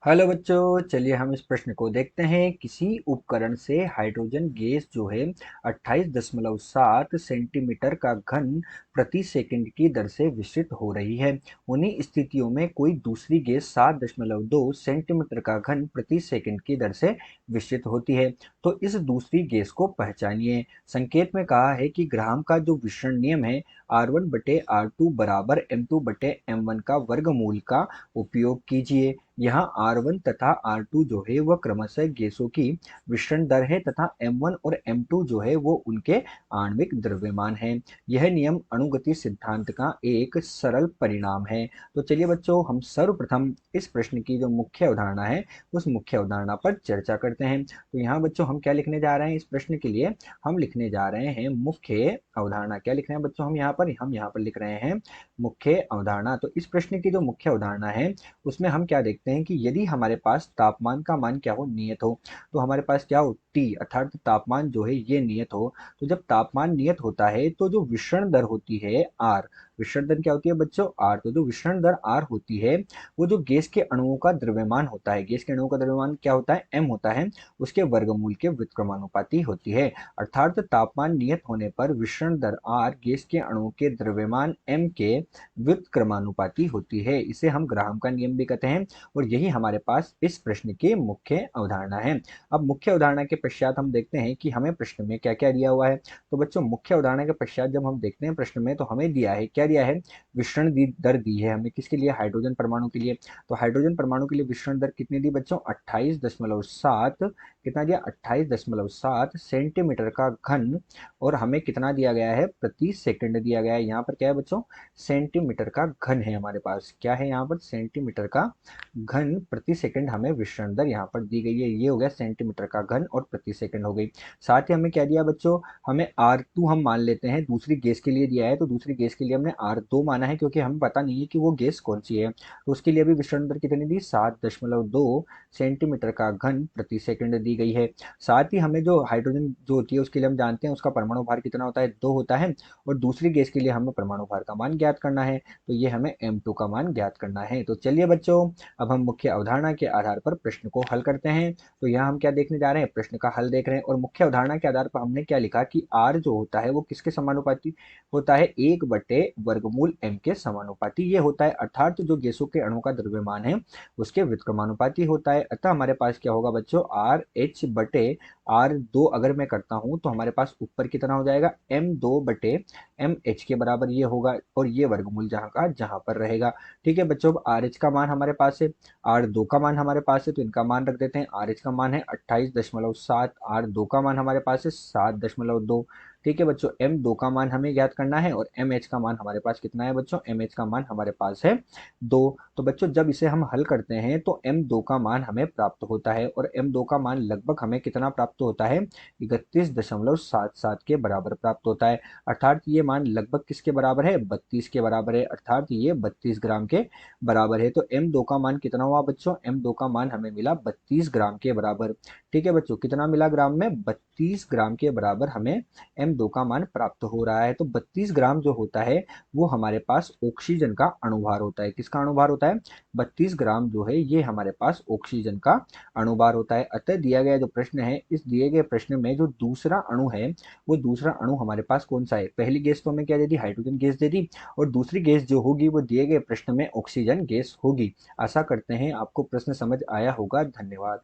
Hello बच्चों, चलिए हम इस प्रश्न को देखते हैं। किसी उपकरण से हाइड्रोजन गैस जो है 28.7 सेंटीमीटर का घन प्रति सेकंड की दर से विसरित हो रही है। उन्हीं स्थितियों में कोई दूसरी गैस 7.2 सेंटीमीटर का घन प्रति सेकंड की दर से विसरित होती है। तो इस दूसरी गैस को पहचानिए। संकेत में कहा है कि ग्राहम का जो विसरण नियम है R1/R2 बराबर M2/M1 का वर्गमूल का उपयोग कीजिए। यहाँ R1 तथा R2 जो है वह क्रमशः गैसों की विसरण दर है तथा M1 और M2 जो है वो उनके आणविक द्रव्यमान है। यह नियम अणुगति सिद्धांत का एक सरल परिणाम है। तो चलिए बच्चों, हम सर्वप्रथम इस प्रश्न की जो मुख्य अवधारणा है उस मुख्य अवधारणा पर चर्चा करते हैं। तो यहाँ बच्चों हम क्या लिखने जा रहे हैं? इस प्रश्न के लिए हम लिखने जा रहे हैं मुख्य अवधारणा। क्या लिख रहे हैं बच्चों? हम यहाँ पर लिख रहे हैं मुख्य अवधारणा। तो इस प्रश्न की जो मुख्य अवधारणा है उसमें हम क्या देखते हैं कि यदि हमारे पास तापमान का मान क्या हो, नियत हो, तो हमारे पास क्या हो, टी अर्थात तापमान जो है ये नियत हो। तो जब तापमान नियत होता है तो जो विसरण दर होती है आर, विसरण दर क्या होती है बच्चों? आर। तो जो विसरण दर आर होती है वो जो गैस के अणुओं का द्रव्यमान होता है, गैस के अणुओं का द्रव्यमान क्या होता है? एम होता है, उसके वर्गमूल के व्युत्क्रमानुपाती होती है। अर्थात तापमान नियत होने पर विसरण दर आर गैस के अणुओं के द्रव्यमान एम के व्युत्क्रमानुपाती होती है। इसे हम ग्राहम का नियम भी कहते हैं और यही हमारे पास इस प्रश्न की मुख्य अवधारणा है। अब मुख्य अवधारणा के पश्चात हम देखते हैं कि हमें प्रश्न में क्या क्या दिया हुआ है। तो बच्चों, मुख्य अवधारणा के पश्चात जब हम देखते हैं प्रश्न में, तो हमें दिया है, क्या दिया है? विसरण दर दी है हमें। किसके लिए? हाइड्रोजन परमाणु के लिए। तो हाइड्रोजन परमाणु के लिए विसरण दर कितनी दी बच्चों? 28.7। कितना दिया? 28.7 सेंटीमीटर का घन। और हमें कितना दिया गया है? प्रति सेकंड दिया गया है। यहाँ पर क्या है बच्चों? सेंटीमीटर का घन है हमारे पास। क्या है यहाँ पर? सेंटीमीटर का घन प्रति सेकंड हमें विसरण दर यहाँ पर दी गई है। ये हो गया सेंटीमीटर का घन और प्रति सेकंड हो गई। साथ ही हमें क्या दिया बच्चों? हमें R2 हम मान लेते हैं, दूसरी गैस के लिए दिया है। तो दूसरी गैस के लिए हमने R2 माना है क्योंकि हमें पता नहीं है कि वो गैस कौन सी है। तो उसके लिए भी विसरण दर कितनी दी? 7.2 सेंटीमीटर का घन प्रति सेकंड दी गई है। साथ ही हमें जो हाइड्रोजन जो होती है उसके लिए हम जानते हैं उसका परमाणु भार कितना होता है? 2 होता है। और दूसरी गैस के लिए हमें परमाणु भार का मान ज्ञात करना है। तो ये हमें M2 का मान ज्ञात करना है। तो चलिए बच्चों, अब हम मुख्य अवधारणा के आधार पर प्रश्न को हल करते हैं। तो यहाँ हम क्या देखने जा रहे हैं? प्रश्न का हल देख रहे हैं। और मुख्य अवधारणा के आधार पर हमने क्या लिखा कि R जो होता है वो किसके समानुपाती होता है? 1/वर्गमूल M के समानुपाती ये होता है। अर्थात जो गैसों के अणु का द्रव्यमान है उसके व्युत्क्रमानुपाती होता है। अतः हमारे पास क्या होगा बच्चों? RH/R2 अगर मैं करता हूं तो हमारे पास ऊपर कितना हो जाएगा? M2/MH के बराबर ये होगा और ये वर्गमूल जहाँ का जहाँ पर रहेगा। ठीक है बच्चों, अब RH का मान हमारे पास है, R2 का मान हमारे पास है, तो इनका मान रख देते हैं। RH का मान है 28.7, R2 का मान हमारे पास है 7.2। ठीक है बच्चों, M2 का मान हमें ज्ञात करना है और MH का मान हमारे पास कितना है बच्चों? MH का मान हमारे पास है 2। तो बच्चों जब इसे हम हल करते हैं तो M2 का मान हमें प्राप्त होता है और M2 का मान लगभग हमें कितना प्राप्त होता है? 31.77 के बराबर प्राप्त होता है। अर्थात ये मान लगभग किसके बराबर है? 32 के बराबर है। अर्थात ये 32 ग्राम के बराबर है। तो M2 का मान कितना हुआ बच्चों? M2 का मान हमें मिला 32 ग्राम के बराबर। ठीक है बच्चों, कितना मिला ग्राम में? 32 ग्राम के बराबर हमें M2 का मान प्राप्त हो रहा है। तो 32 ग्राम जो होता है वो हमारे पास ऑक्सीजन का अणुभार होता है। किसका अणुभार होता है? 32 ग्राम जो है ये हमारे पास ऑक्सीजन का अणुभार होता है। अतः दिया गया जो प्रश्न है, इस दिए गए प्रश्न में जो दूसरा अणु है वो दूसरा अणु हमारे पास कौन सा है? पहली गैस तो हमें क्या दे दी? हाइड्रोजन गैस दे दी। और दूसरी गैस जो होगी वो दिए गए प्रश्न में ऑक्सीजन गैस होगी। आशा करते हैं आपको प्रश्न समझ आया होगा। धन्यवाद।